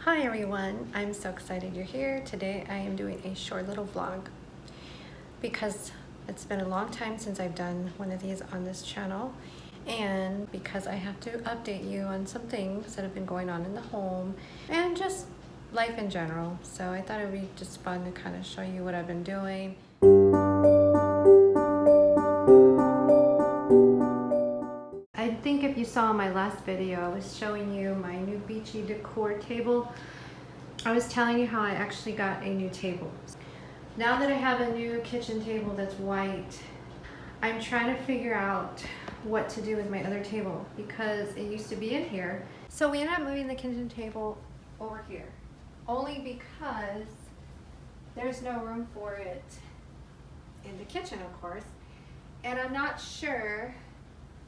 Hi everyone, I'm so excited you're here. Today I am doing a short little vlog because it's been a long time since I've done one of these on this channel, and because I have to update you on some things that have been going on in the home and just life in general. So I thought it would be just fun to kind of show you what I've been doing. I think if you saw my last video, I was showing you my new beachy decor table. I was telling you how I actually got a new table. Now that I have a new kitchen table that's white, I'm trying to figure out what to do with my other table because it used to be in here. So we ended up moving the kitchen table over here, only because there's no room for it in the kitchen, of course. And I'm not sure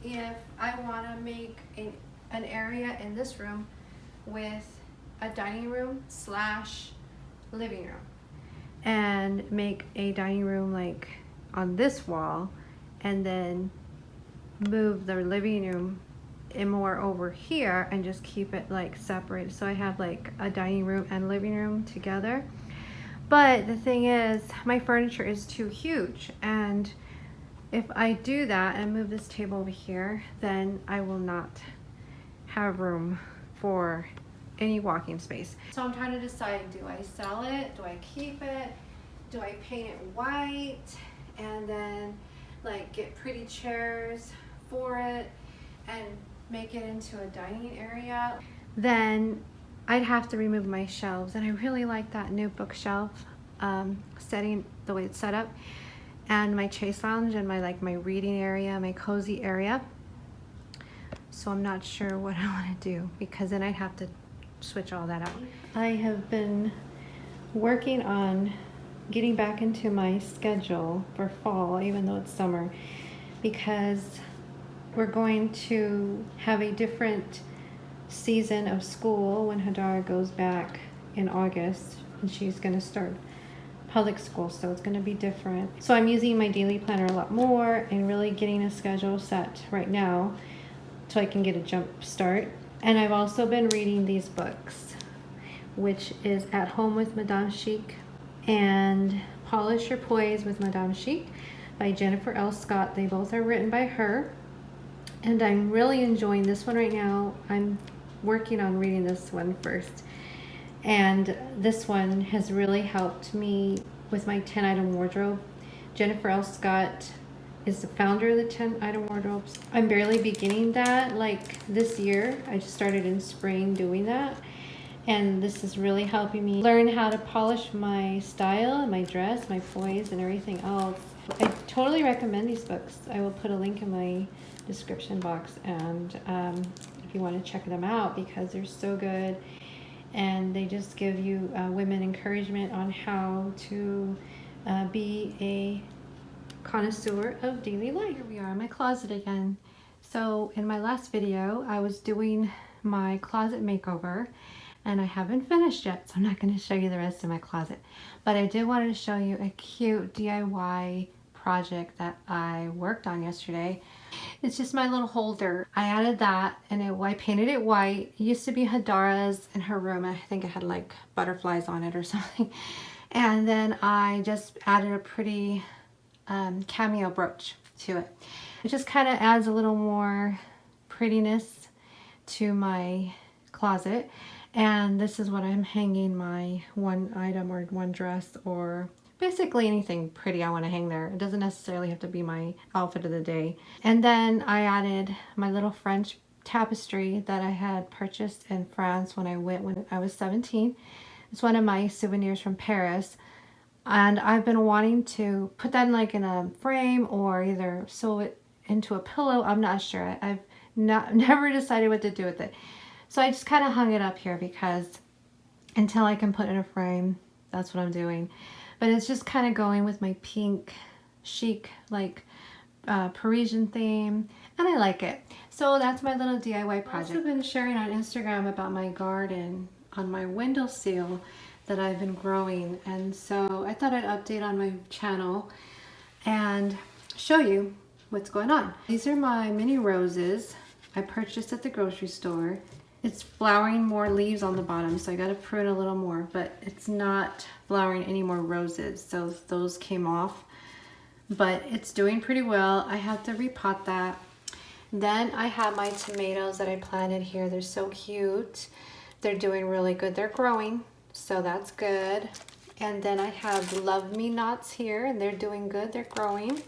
if I want to make an area in this room with a dining room slash living room and make a dining room like on this wall and then move the living room in more over here and just keep it like separated, so I have like a dining room and living room together. But the thing is, my furniture is too huge, and if I do that and move this table over here, then I will not have room for any walking space. So I'm trying to decide, do I sell it? Do I keep it? Do I paint it white and then like get pretty chairs for it and make it into a dining area? Then I'd have to remove my shelves, and I really like that new bookshelf setting, the way it's set up, and my chase lounge and my reading area, my cozy area. So I'm not sure what I want to do, because then I'd have to switch all that out. I have been working on getting back into my schedule for fall, even though it's summer, because we're going to have a different season of school when Hadara goes back in August, and she's going to start public school, so it's going to be different. So I'm using my daily planner a lot more and really getting a schedule set right now so I can get a jump start. And I've also been reading these books, which is At Home with Madame Chic and Polish Your Poise with Madame Chic by Jennifer L.Scott. They both are written by her, and I'm really enjoying this one right now. I'm working on reading this one first. And this one has really helped me with my 10-item wardrobe. Jennifer L.Scott is the founder of the 10-item wardrobes. I'm barely beginning that, like this year. I just started in spring doing that. And this is really helping me learn how to polish my style, my dress, my poise, and everything else. I totally recommend these books. I will put a link in my description box, and if you want to check them out, because they're so good. And they just give you women encouragement on how to be a connoisseur of daily life. Here we are in my closet again. So in my last video, I was doing my closet makeover, and I haven't finished yet, so I'm not going to show you the rest of my closet. But I did want to show you a cute DIY project that I worked on yesterday. It's just my little holder. I added that, and I painted it white. It used to be Hadara's in her room. I think it had like butterflies on it or something. And then I just added a pretty cameo brooch to it. It just kind of adds a little more prettiness to my closet. And this is what I'm hanging my one item or one dress, or basically anything pretty I want to hang there. It doesn't necessarily have to be my outfit of the day. And then I added my little French tapestry that I had purchased in France when I went when I was 17. It's one of my souvenirs from Paris. And I've been wanting to put that in like in a frame or either sew it into a pillow. I'm not sure. I've never decided what to do with it. So I just kind of hung it up here because until I can put it in a frame, that's what I'm doing. But it's just kind of going with my pink chic, like Parisian theme, and I like it. So that's my little DIY project. I've also been sharing on Instagram about my garden on my windowsill that I've been growing, and so I thought I'd update on my channel and show you what's going on. These are my mini roses I purchased at the grocery store. It's flowering more leaves on the bottom, so I got to prune a little more, but it's not flowering any more roses, so those came off. But it's doing pretty well. I have to repot that. Then I have my tomatoes that I planted here. They're so cute. They're doing really good. They're growing, so that's good. And then I have Love Me Knots here, and they're doing good. They're growing.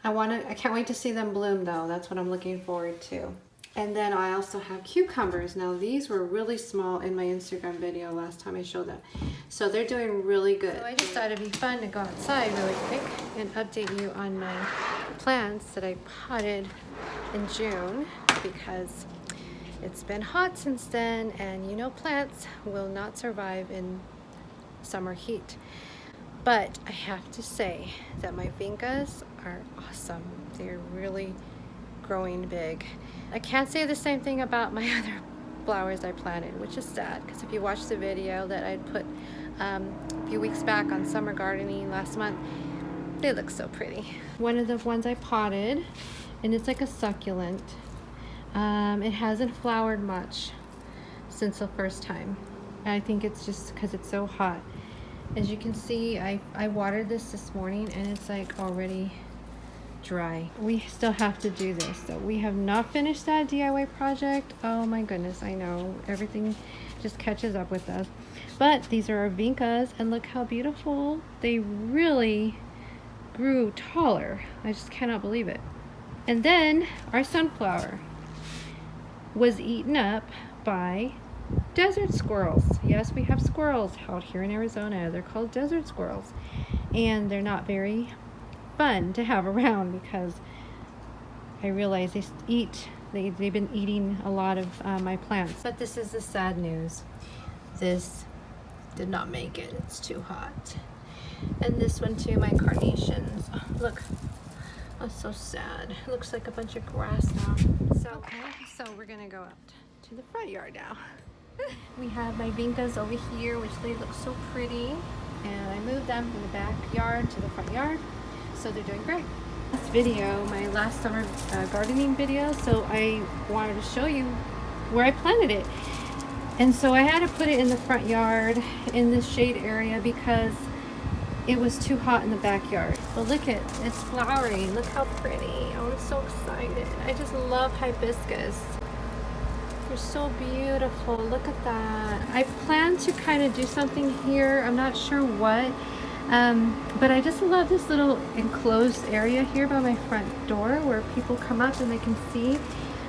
I can't wait to see them bloom though. That's what I'm looking forward to. And then I also have cucumbers. Now these were really small in my Instagram video last time I showed them. So they're doing really good. So I just thought it'd be fun to go outside really quick and update you on my plants that I potted in June, because it's been hot since then, and you know plants will not survive in summer heat. But I have to say that my vincas are awesome. They're really growing big. I can't say the same thing about my other flowers I planted, which is sad, because if you watch the video that I put a few weeks back on summer gardening last month, they look so pretty. One of the ones I potted, and it's like a succulent. It hasn't flowered much since the first time. I think it's just because it's so hot. As you can see, I watered this morning, and it's like already dry. We still have to do this, so we have not finished that DIY project. Oh my goodness, I know everything just catches up with us, but these are our vincas, and look how beautiful they really grew taller. I just cannot believe it. And then our sunflower was eaten up by desert squirrels. Yes, we have squirrels out here in Arizona. They're called desert squirrels, and they're not very fun to have around, because I realize they've been eating a lot of my plants. But this is the sad news. This did not make it. It's too hot. And this one too, my carnations. Oh, look, that's so sad. It looks like a bunch of grass now. So we're gonna go out to the front yard now. We have my vincas over here, which they look so pretty, and I moved them from the backyard to the front yard. So they're doing great. This video, my last summer gardening video, so I wanted to show you where I planted it. And so I had to put it in the front yard in this shade area because it was too hot in the backyard. But look it's flowering. Look how pretty. Oh, I'm so excited. I just love hibiscus. They're so beautiful. Look at that. I plan to kind of do something here. I'm not sure what. But I just love this little enclosed area here by my front door where people come up and they can see.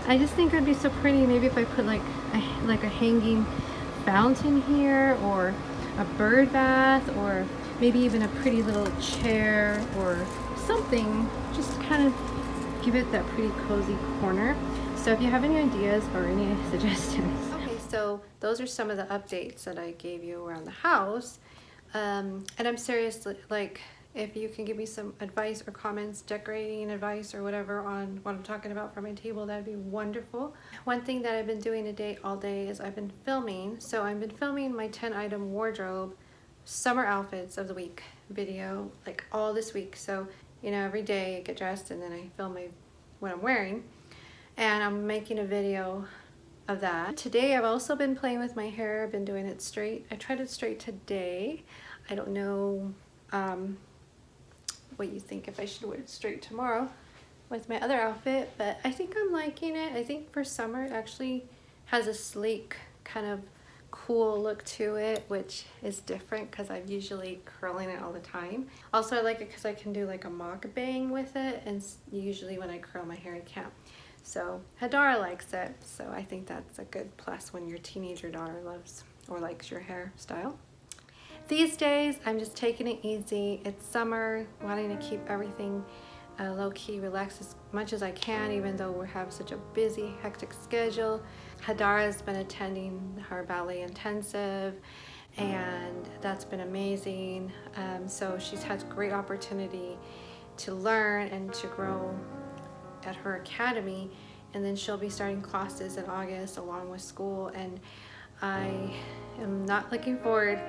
I just think it would be so pretty maybe if I put like a hanging fountain here, or a bird bath, or maybe even a pretty little chair or something, just kind of give it that pretty cozy corner. So if you have any ideas or any suggestions. Okay, so those are some of the updates that I gave you around the house. And I'm serious, like, if you can give me some advice or comments, decorating advice or whatever on what I'm talking about for my table, that'd be wonderful. One thing that I've been doing all day is I've been filming. So I've been filming my 10-item wardrobe summer outfits of the week video, like all this week. So, you know, every day I get dressed and then I film what I'm wearing, and I'm making a video of that. Today I've also been playing with my hair. I've been doing it straight. I tried it straight today. I don't know what you think, if I should wear it straight tomorrow with my other outfit, but I think I'm liking it. I think for summer it actually has a sleek kind of cool look to it, which is different because I'm usually curling it all the time. Also, I like it because I can do like a mock bang with it, and usually when I curl my hair I can't. So Hadara likes it, so I think that's a good plus when your teenager daughter loves or likes your hairstyle. These days I'm just taking it easy. It's summer, wanting to keep everything low-key, relaxed as much as I can, even though we have such a busy, hectic schedule. Hadara's been attending her ballet intensive, and that's been amazing. So she's had great opportunity to learn and to grow at her academy, and then she'll be starting classes in August along with school, and I am not looking forward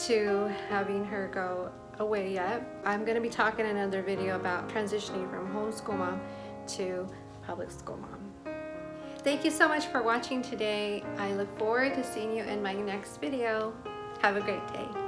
to having her go away yet. I'm going to be talking in another video about transitioning from homeschool mom to public school mom. Thank you so much for watching today. I look forward to seeing you in my next video. Have a great day.